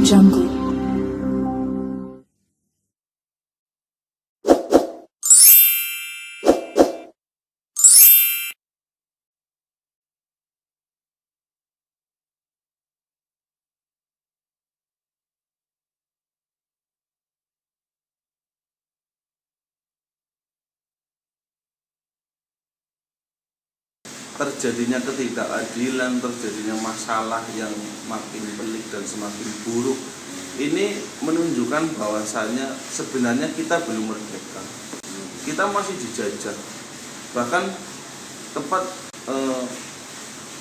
Jungle. Terjadinya ketidakadilan, terjadinya masalah yang makin pelik dan semakin buruk, ini menunjukkan bahwasannya sebenarnya kita belum merdeka. Kita masih dijajah. Bahkan tepat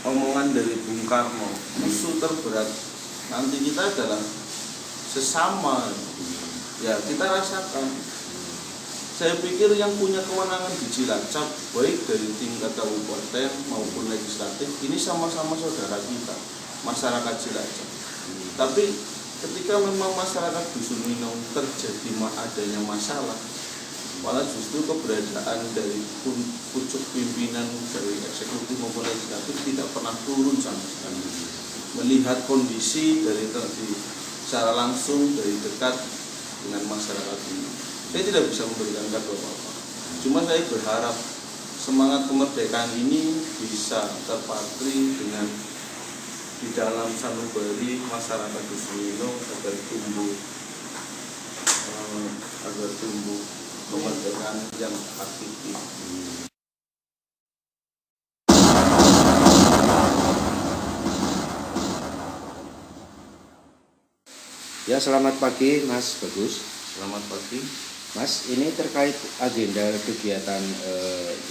omongan dari Bung Karno, musuh terberat nanti kita adalah sesama. Ya, kita rasakan. Saya pikir yang punya kewenangan di Cilacap, baik dari tingkat kabupaten maupun legislatif, ini sama-sama saudara kita, masyarakat Cilacap. Tapi ketika memang masyarakat Dusun Minong terjadi adanya masalah, malah justru keberadaan dari pucuk pimpinan dari eksekutif maupun legislatif tidak pernah turun sama sekali. Melihat kondisi secara langsung dari dekat dengan masyarakat ini. Saya tidak bisa memberikan kado apa-apa. Cuma saya berharap semangat kemerdekaan ini bisa terpatri dengan di dalam sanubari masyarakat Dusun Minong agar tumbuh kemerdekaan yang hakiki. Ya, selamat pagi Mas Bagus. Selamat pagi. Mas, ini terkait agenda kegiatan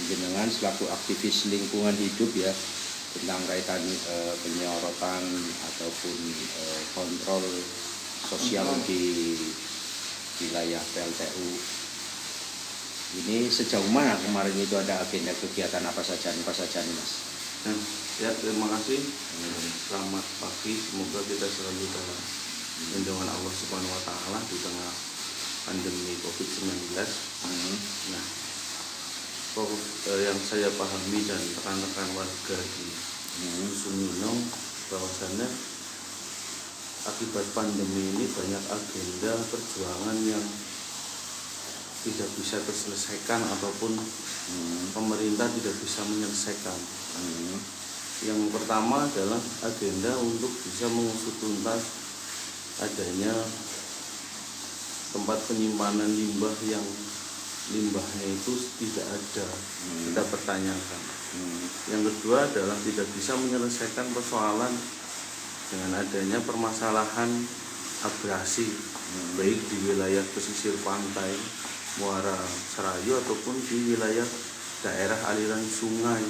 jenengan selaku aktivis lingkungan hidup ya, tentang kaitan penyorotan ataupun kontrol sosial di wilayah PLTU. Ini sejauh mana kemarin itu ada agenda kegiatan apa saja nih Mas? Ya, terima kasih. Selamat pagi. Semoga kita selalu dalam lindungan Allah Subhanahu Wa Taala di tengah pandemi COVID-19. Nah, yang saya pahami dan rekan-rekan warga di Dusun Minong bahwasannya akibat pandemi ini banyak agenda perjuangan yang tidak bisa terselesaikan ataupun pemerintah tidak bisa menyelesaikan. Yang pertama adalah agenda untuk bisa mengusut tuntas adanya tempat penyimpanan limbah yang limbahnya itu tidak ada, kita pertanyakan. Yang kedua adalah tidak bisa menyelesaikan persoalan dengan adanya permasalahan abrasi, baik di wilayah pesisir pantai Muara Serayu ataupun di wilayah daerah aliran sungai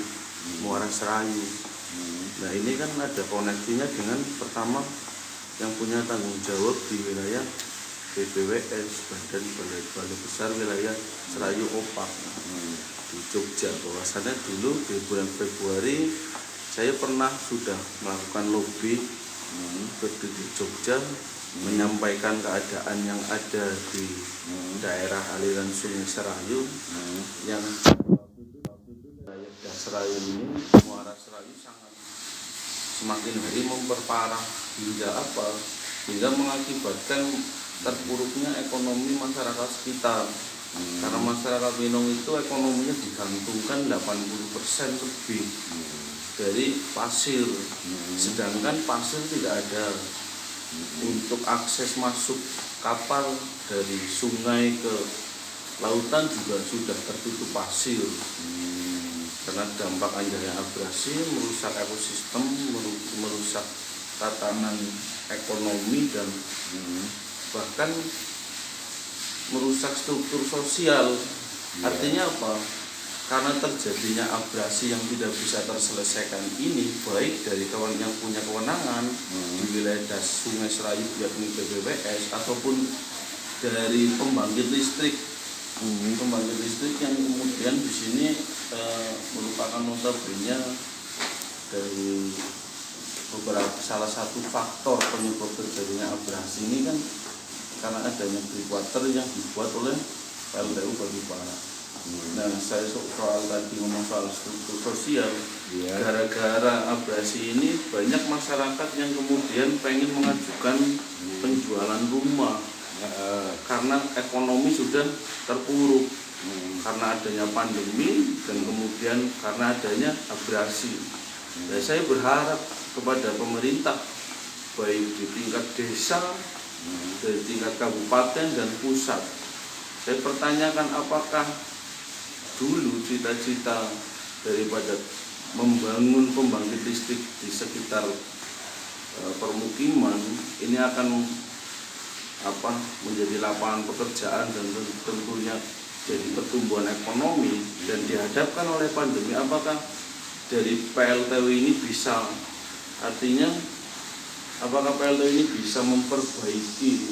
Muara Serayu. Nah, ini kan ada koneksinya dengan pertama yang punya tanggung jawab di wilayah BPWS, Badan Balai Besar Wilayah Serayu Opak di Jogja. Bahwasannya dulu di bulan Februari saya pernah sudah melakukan lobby ke Jogja, menyampaikan keadaan yang ada di daerah aliran Sungai Serayu yang wilayah Serayu ini, Muara Serayu sangat semakin hari memperparah hingga mengakibatkan terpuruknya ekonomi masyarakat sekitar. Karena masyarakat Minong itu ekonominya digantungkan 80% lebih dari pasir, sedangkan pasir tidak ada. Untuk akses masuk kapal dari sungai ke lautan juga sudah tertutup pasir. Karena dampak anjloknya abrasi merusak ekosistem, merusak tatanan ekonomi dan bahkan merusak struktur sosial. Artinya apa? Karena terjadinya abrasi yang tidak bisa terselesaikan ini, baik dari kawan yang punya kewenangan di wilayah Sungai Serayu yakni BPWS ataupun dari pembangkit listrik yang kemudian di sini merupakan notabene dari salah satu faktor penyebab terjadinya abrasi ini kan karena adanya breakwater yang dibuat oleh PLTU Batubara. Nah, saya soal tadi ngomong soal struktur sosial, Iya. gara-gara abrasi ini banyak masyarakat yang kemudian pengen mengajukan penjualan rumah karena ekonomi sudah terpuruk karena adanya pandemi dan kemudian karena adanya abrasi. Dan saya berharap kepada pemerintah baik di tingkat desa, dari tingkat kabupaten dan pusat. Saya pertanyakan apakah dulu cita-cita daripada membangun pembangkit listrik di sekitar permukiman ini akan menjadi lapangan pekerjaan dan tentunya jadi pertumbuhan ekonomi, dan dihadapkan oleh pandemi, apakah dari PLTU ini bisa, artinya apakah PLTU ini bisa memperbaiki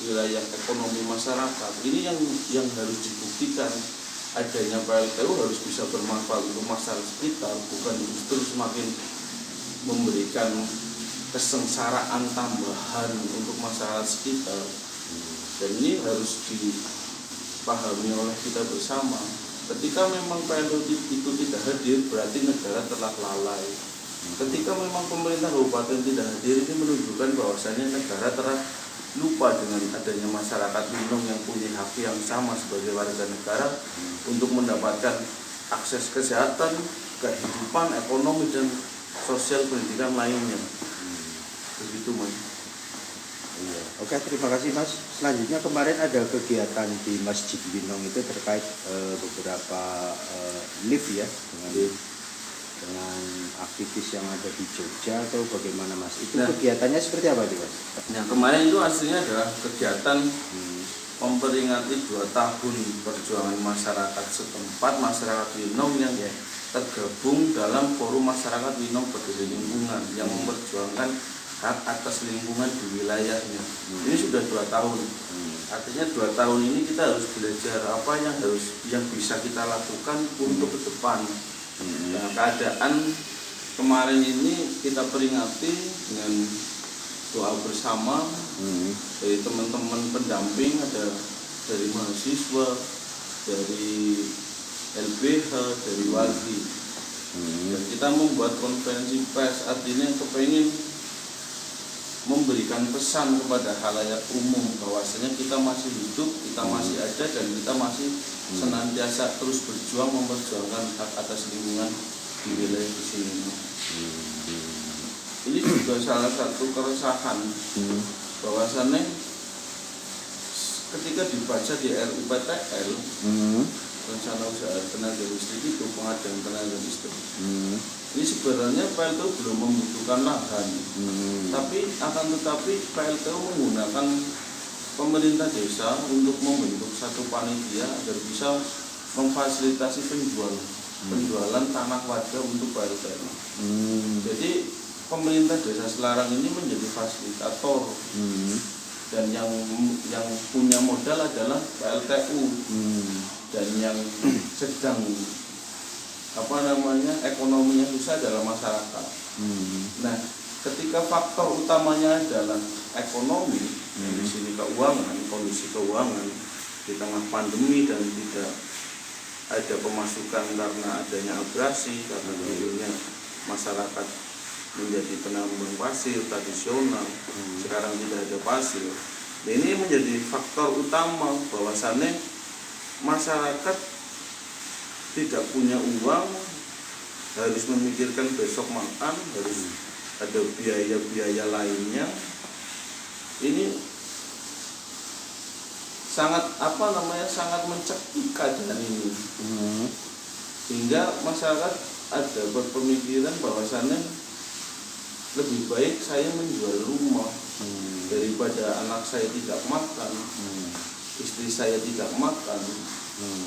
wilayah ekonomi masyarakat? Ini yang harus dibuktikan. Adanya PLTU harus bisa bermanfaat untuk masyarakat sekitar, bukan justru semakin memberikan kesengsaraan tambahan untuk masyarakat sekitar. Dan ini harus dipahami oleh kita bersama. Ketika memang PLTU itu tidak hadir, berarti negara telah lalai. Ketika memang pemerintah kabupaten tidak hadir, ini menunjukkan bahwasannya negara telah lupa dengan adanya masyarakat Winong yang punya hak yang sama sebagai warga negara untuk mendapatkan akses kesehatan, kehidupan, ekonomi, dan sosial pendidikan lainnya. Begitu, Mas. Iya. Oke, terima kasih Mas. Selanjutnya kemarin ada kegiatan di Masjid Winong itu terkait beberapa lift ya dengan aktivis yang ada di Jogja atau bagaimana Mas? Itu kegiatannya seperti apa itu Mas? Nah, kemarin itu aslinya adalah kegiatan memperingati 2 tahun perjuangan masyarakat setempat, masyarakat Winong yang tergabung dalam forum masyarakat Winong peduli lingkungan yang memperjuangkan hak atas lingkungan di wilayahnya. Ini sudah 2 tahun. Artinya 2 tahun ini kita harus belajar apa yang bisa kita lakukan untuk ke depan. Nah, keadaan kemarin ini kita peringati dengan doa bersama dari teman-teman pendamping, ada dari mahasiswa, dari LBH, dari Walhi. Dan kita membuat konferensi pers, artinya kepengen memberikan pesan kepada khalayak umum bahwasanya kita masih hidup, kita masih ada, dan kita masih senantiasa terus berjuang memperjuangkan hak atas lingkungan di wilayah di sini. Ini juga salah satu keresahan bahwasannya ketika dibaca di RUPTL rencana usaha tenaga listrik itu, pengadaan tenaga listrik, ini sebenarnya PLTU belum membutuhkan lahan, tapi PLTU menggunakan pemerintah desa untuk membentuk satu panitia agar bisa memfasilitasi penjualan tanah warga untuk PLTU. Jadi pemerintah desa Selarang ini menjadi fasilitator, dan yang punya modal adalah PLTU, dan yang sedang ekonominya susah adalah masyarakat. Nah, ketika faktor utamanya adalah ekonomi, di sini kondisi keuangan di tengah pandemi dan tidak ada pemasukan karena adanya abrasi, karena dulunya masyarakat menjadi penambang pasir tradisional, sekarang tidak ada pasir. Nah, ini menjadi faktor utama bahwasannya masyarakat tidak punya uang, harus memikirkan besok makan, harus ada biaya-biaya lainnya. Ini sangat sangat mencekik keadaan ini, sehingga masyarakat ada berpemikiran bahwasannya lebih baik saya menjual rumah daripada anak saya tidak makan, istri saya tidak makan,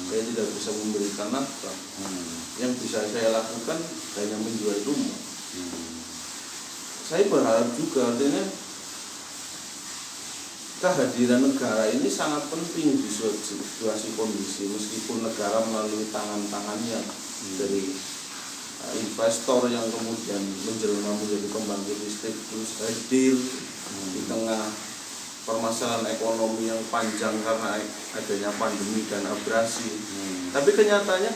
saya tidak bisa memberikan nafkah. Yang bisa saya lakukan hanya menjual rumah. Saya berharap juga artinya kehadiran negara ini sangat penting di situasi kondisi, meskipun negara melalui tangan-tangannya dari investor yang kemudian menjelma menjadi pembangkit listrik terus hadir di tengah permasalahan ekonomi yang panjang karena adanya pandemi dan abrasi. Tapi kenyataannya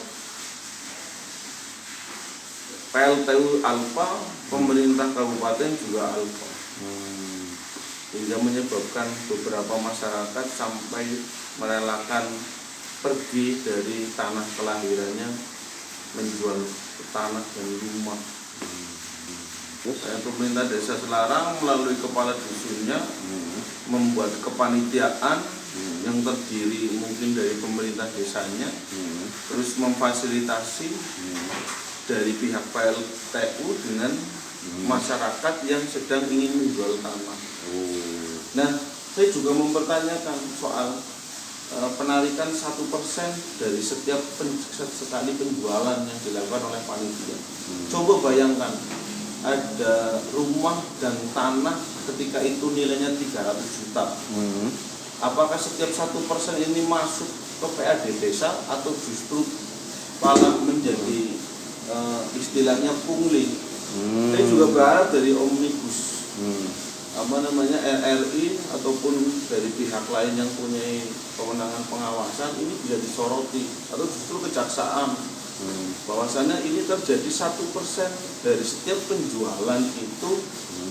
PLTU alfa, pemerintah kabupaten juga alfa, hingga menyebabkan beberapa masyarakat sampai merelakan pergi dari tanah kelahirannya menjual tanah dan rumah. Pemerintah desa Selarang melalui kepala dusunnya membuat kepanitiaan yang terdiri mungkin dari pemerintah desanya, terus memfasilitasi dari pihak PLTU dengan masyarakat yang sedang ingin menjual tanah. Nah, saya juga mempertanyakan soal penarikan 1% dari setiap sekali penjualan yang dilakukan oleh panitia. Coba bayangkan, ada rumah dan tanah ketika itu nilainya 300 juta. Apakah setiap 1% ini masuk ke PAD desa atau justru malah menjadi istilahnya pungli? Saya juga berharap dari omnibus RRI ataupun dari pihak lain yang punya kewenangan pengawasan ini bisa disoroti, atau justru kejaksaan bahwasannya ini terjadi 1% dari setiap penjualan itu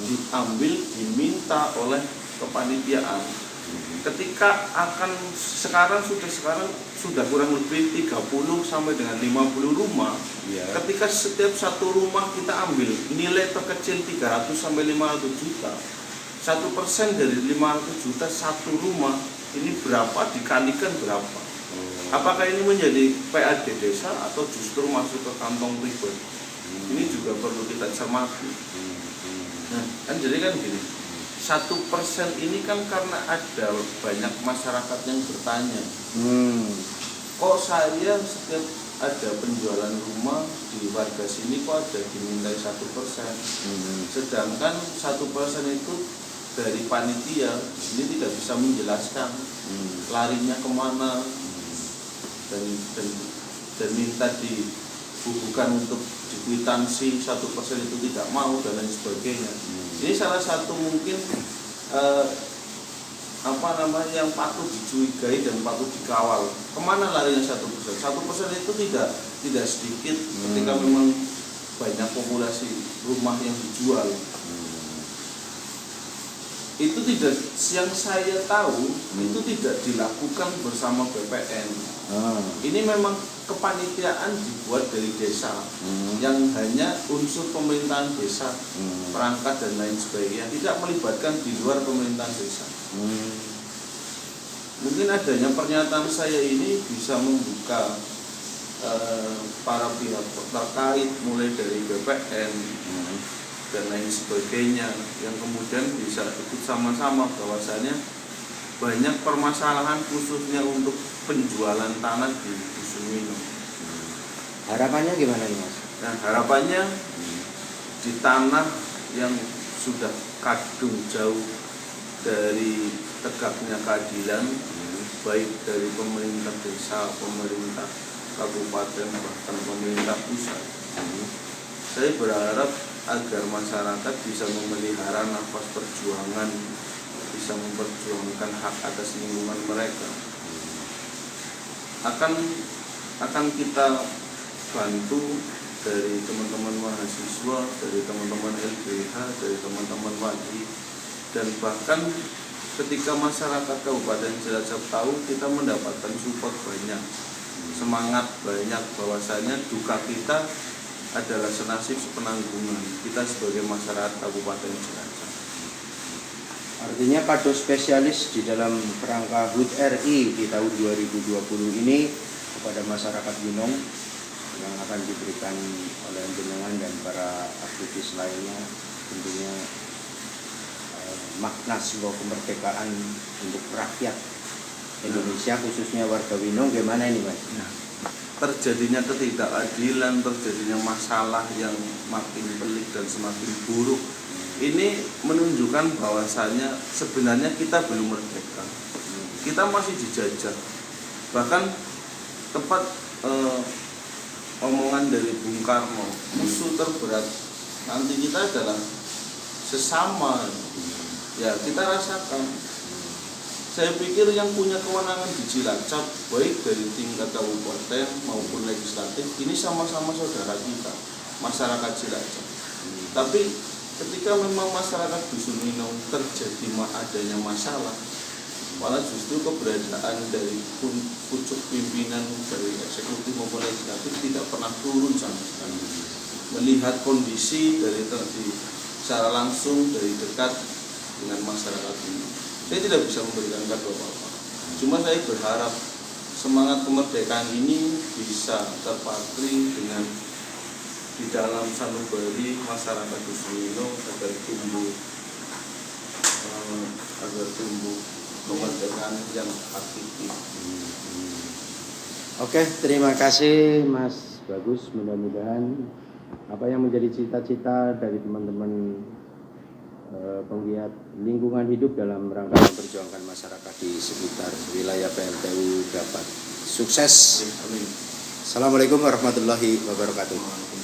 diambil, diminta oleh kepanitiaan. Ketika akan sekarang sudah kurang lebih 30 sampai dengan 50 rumah. Ketika setiap satu rumah kita ambil nilai terkecil 300 sampai 500 juta, 1% dari 500 juta satu rumah, ini berapa dikalikan berapa? Apakah ini menjadi PAD desa atau justru masuk ke kantong pribadi? Ini juga perlu kita cermati. Nah, kan jadi kan gini, 1% ini kan karena ada banyak masyarakat yang bertanya, kok saya setiap ada penjualan rumah di warga sini kok ada dimintai 1%, sedangkan 1% itu dari panitia ini tidak bisa menjelaskan larinya kemana, dan minta dibubuhkan untuk dikwitansi 1% itu tidak mau dan lain sebagainya. Ini salah satu mungkin yang patut dicurigai dan patut dikawal. Kemana larinya 1%? 1% itu tidak sedikit ketika memang banyak populasi rumah yang dijual. Itu tidak, yang saya tahu itu tidak dilakukan bersama BPN. Ini memang kepanitiaan dibuat dari desa, yang hanya unsur pemerintahan desa, perangkat dan lain sebagainya, tidak melibatkan di luar pemerintahan desa. Mungkin adanya pernyataan saya ini bisa membuka para pihak terkait, mulai dari BPN dan lain sebagainya, yang kemudian bisa ikut sama-sama bahwasanya banyak permasalahan khususnya untuk penjualan tanah di Dusun Winong. Harapannya gimana nih Mas? Nah, harapannya di tanah yang sudah kadung jauh dari tegaknya keadilan, baik dari pemerintah desa, pemerintah kabupaten, bahkan pemerintah pusat, saya berharap agar masyarakat bisa memelihara nafas perjuangan, bisa memperjuangkan hak atas lingkungan mereka. Akan kita bantu dari teman-teman mahasiswa, dari teman-teman LBH, dari teman-teman WADI, dan bahkan ketika masyarakat Kabupaten Cilacap tahu kita mendapatkan support banyak, semangat banyak, bahwasanya duka kita adalah senasib sepenanggungan kita sebagai masyarakat Kabupaten Cilacap. Artinya kado spesialis di dalam kerangka HUT RI di tahun 2020 ini kepada masyarakat Winong yang akan diberikan oleh jenengan dan para aktivis lainnya, tentunya makna sebuah kemerdekaan untuk rakyat Indonesia, khususnya warga Winong. Gimana ini Mas? Terjadinya ketidakadilan, terjadinya masalah yang makin pelik dan semakin buruk, ini menunjukkan bahwasanya sebenarnya kita belum merdeka, kita masih dijajah. Bahkan tepat omongan dari Bung Karno, musuh terberat nanti kita adalah sesama. Ya, kita rasakan. Saya pikir yang punya kewenangan di Cilacap, baik dari tingkat kabupaten maupun legislatif, ini sama-sama saudara kita. masyarakat Cilacap. Tapi ketika memang masyarakat Dusun Minong terjadi adanya masalah, malah justru keberadaan dari pucuk pimpinan dari eksekutif maupun legislatif tidak pernah turun sama sekali melihat kondisi dari secara langsung dari dekat dengan masyarakat ini. Saya tidak bisa memberikan kado apa-apa. Cuma saya berharap semangat kemerdekaan ini bisa terpatri dengan di dalam sanubari masyarakat Dusun Minong agar tumbuh kemerdekaan yang hakiki. Oke, terima kasih Mas Bagus. Mudah-mudahan apa yang menjadi cita-cita dari teman-teman penggiat lingkungan hidup dalam rangka memperjuangkan masyarakat di sekitar wilayah PLTU dapat sukses. Amin. Assalamualaikum warahmatullahi wabarakatuh.